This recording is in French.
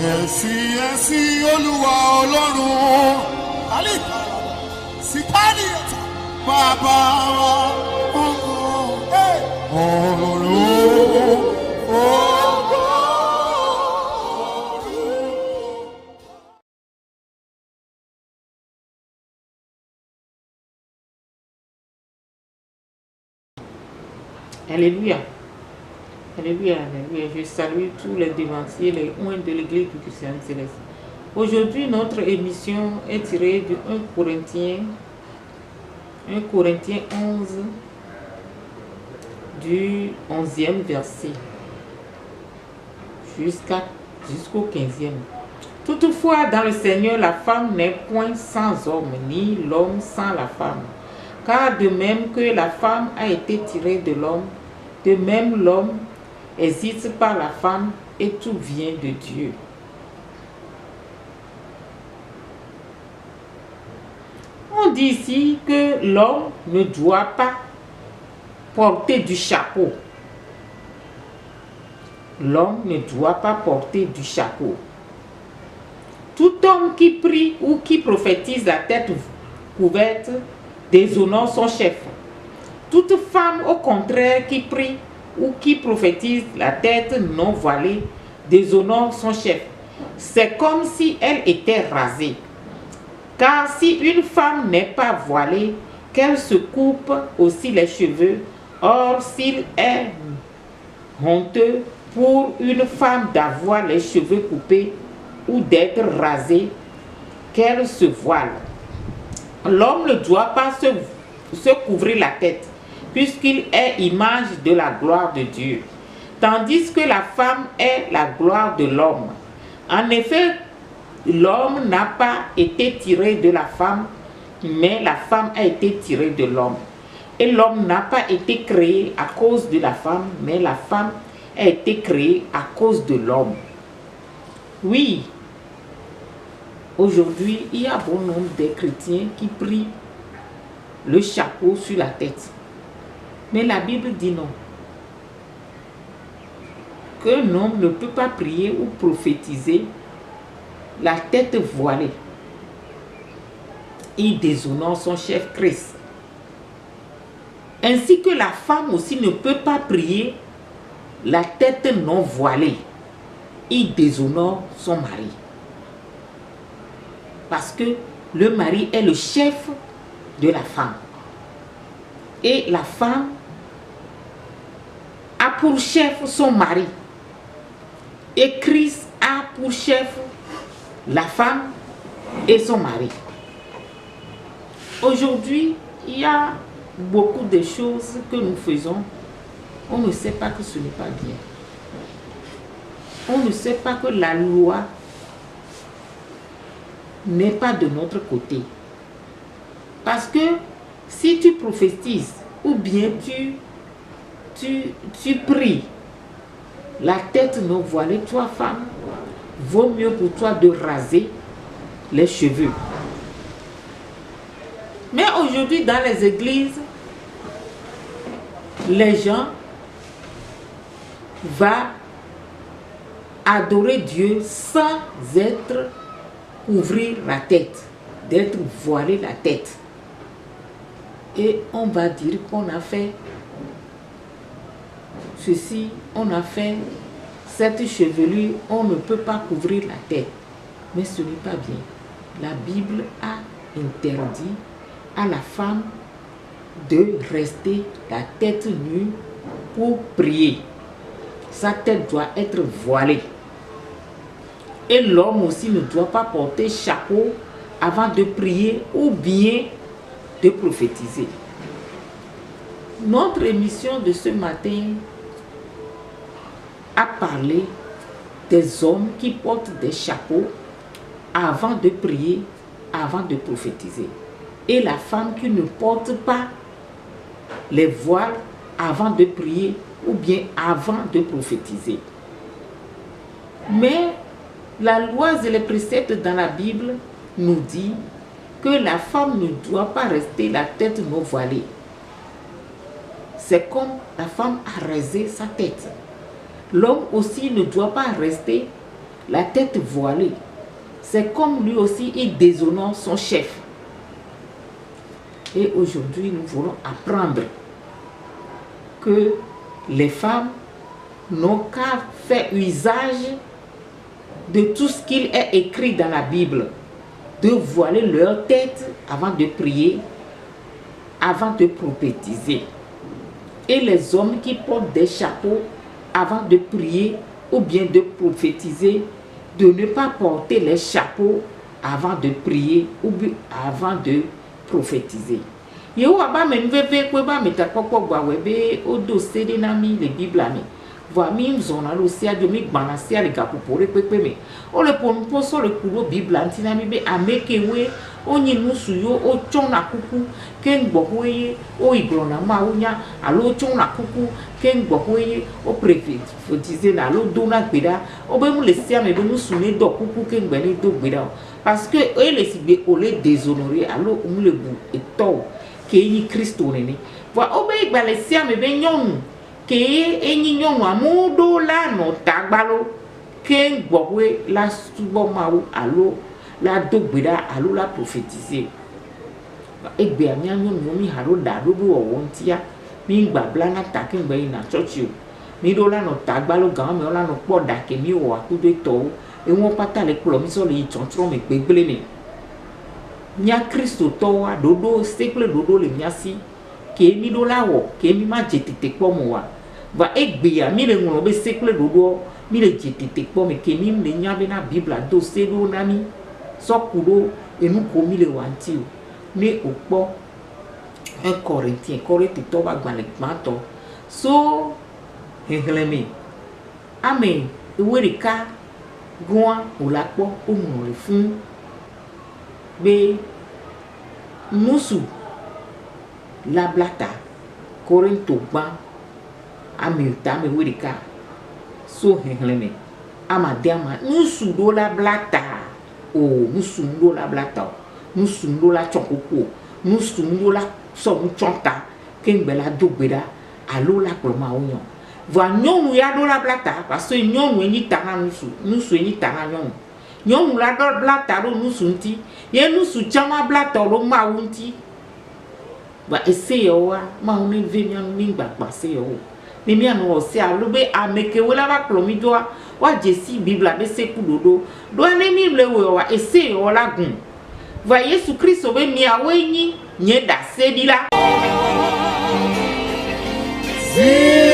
ẹ̀sìn ẹ̀sìn Olúwa Ọlọ́run. Àlìkà Sìkáàdì ẹ̀ta. Bàbá wa Ọlọ́run. Alléluia. Alléluia, alléluia. Je salue tous les dévanciers, les oints de l'église du Christian Céleste. Aujourd'hui, notre émission est tirée de 1 Corinthiens 11, du 11e verset jusqu'au 15e. Toutefois, dans le Seigneur, la femme n'est point sans homme, ni l'homme sans la femme. Car de même que la femme a été tirée de l'homme, de même l'homme existe par la femme et tout vient de Dieu. On dit ici que l'homme ne doit pas porter du chapeau. L'homme ne doit pas porter du chapeau. Tout homme qui prie ou qui prophétise la tête couverte déshonore son chef. Toute femme, au contraire, qui prie ou qui prophétise la tête non voilée déshonore son chef. C'est comme si elle était rasée. Car si une femme n'est pas voilée, qu'elle se coupe aussi les cheveux. Or, s'il est honteux pour une femme d'avoir les cheveux coupés ou d'être rasée, qu'elle se voile. L'homme ne doit pas se couvrir la tête, puisqu'il est image de la gloire de Dieu, tandis que la femme est la gloire de l'homme. En effet, l'homme n'a pas été tiré de la femme, mais la femme a été tirée de l'homme. Et l'homme n'a pas été créé à cause de la femme, mais la femme a été créée à cause de l'homme. Oui, aujourd'hui, il y a bon nombre de chrétiens qui prient le chapeau sur la tête. Mais la Bible dit non. Qu'un homme ne peut pas prier ou prophétiser la tête voilée. Il déshonore son chef Christ. Ainsi que la femme aussi ne peut pas prier la tête non voilée. Il déshonore son mari. Parce que le mari est le chef de la femme. Et la femme a pour chef son mari. Et Christ a pour chef la femme et son mari. Aujourd'hui, il y a beaucoup de choses que nous faisons. On ne sait pas que ce n'est pas bien. On ne sait pas que la loi n'est pas de notre côté. Parce que si tu prophétises ou bien tu pries la tête non voilée, toi femme, vaut mieux pour toi de raser les cheveux. Mais aujourd'hui dans les églises, les gens vont adorer Dieu sans être couvrir la tête, d'être voilé la tête. Et on va dire qu'on a fait ceci, on a fait cette chevelure, on ne peut pas couvrir la tête. Mais ce n'est pas bien. La Bible a interdit à la femme de rester la tête nue pour prier. Sa tête doit être voilée. Et l'homme aussi ne doit pas porter chapeau avant de prier ou bien de prophétiser. Notre émission de ce matin a parlé des hommes qui portent des chapeaux avant de prier, avant de prophétiser. Et la femme qui ne porte pas les voiles avant de prier ou bien avant de prophétiser. Mais la loi et les préceptes dans la Bible nous dit que la femme ne doit pas rester la tête non voilée. C'est comme la femme a rasé sa tête. L'homme aussi ne doit pas rester la tête voilée, c'est comme lui aussi, il déshonore son chef. Et aujourd'hui, nous voulons apprendre que les femmes n'ont qu'à faire usage de tout ce qu'il est écrit dans la Bible, de voiler leur tête avant de prier, avant de prophétiser. Et les hommes qui portent des chapeaux avant de prier ou bien de prophétiser, de ne pas porter les chapeaux avant de prier ou bien avant de prophétiser. Yo aba me veve kwe ba me takpokpo gba webe odo sede na mi le Bible ami. Voa mi mzona lo sia jo mi gbana sia le kapopore pepe me. O le pon poso le kulo Bible antina mi be ameke we onyi nusu yo o chona kuku ken gbo hoye o igrona ma onya alo chona kuku ken gbo hoye o prophétiser na lo dona gbeda o be mu le sia me be nusu ne do kuku ken gbe ni do gbeda parce que e le sibe o le déshonorer alo mu le bu eto ke yi Kristo nene voa o be gba le sia me be nyonu ke enyi nyonu amudo la no tagbalo ken gbo we la subo mawo alo la dogbeda alo la prophétiser egbe amia nyonu mi haro da do bo wontia mi gbabla na takengbe na church o mi do la no tagbalo gan mi la no po da ke mi o akudo to e won pata le klo mi so le chontron me gbegbele mi nya Kristo to wa dodo sekle dodo le miasi ke mi do la wo ke mi ma jetete po mo wa va egbe ya mi le won be sekle dodo mi le jetete po me ke mi le nya be na Bible do se do na mi so kudo enu ko mi le wanti o ni opo 1 Corinthiens to ba gban le gbanto so heglemi amen ewerika goa olapo omure fún be musu la blata Corinto gban amen ta me werika so heglemi amadiama musu do la blata o musu ndo la blata musu ndo la chokoko musu ndo la so mu chonta kengbe la dogbeda alo la ploma onyo va nyonu ya do la blata parce que nyonu eni tana nusu eni tana nyonu la do blata do nusu nti ye nusu chama blata lo ma wunti va essayer wa ma oni venya ningba passe yo ni mi anu o se alo be ameke wala ba plomi do wa jesi Bible be se kudodo do ene mi le wo wa essayer o la gun va Yesu Kristo be mi awenyi nye da sedila Sí.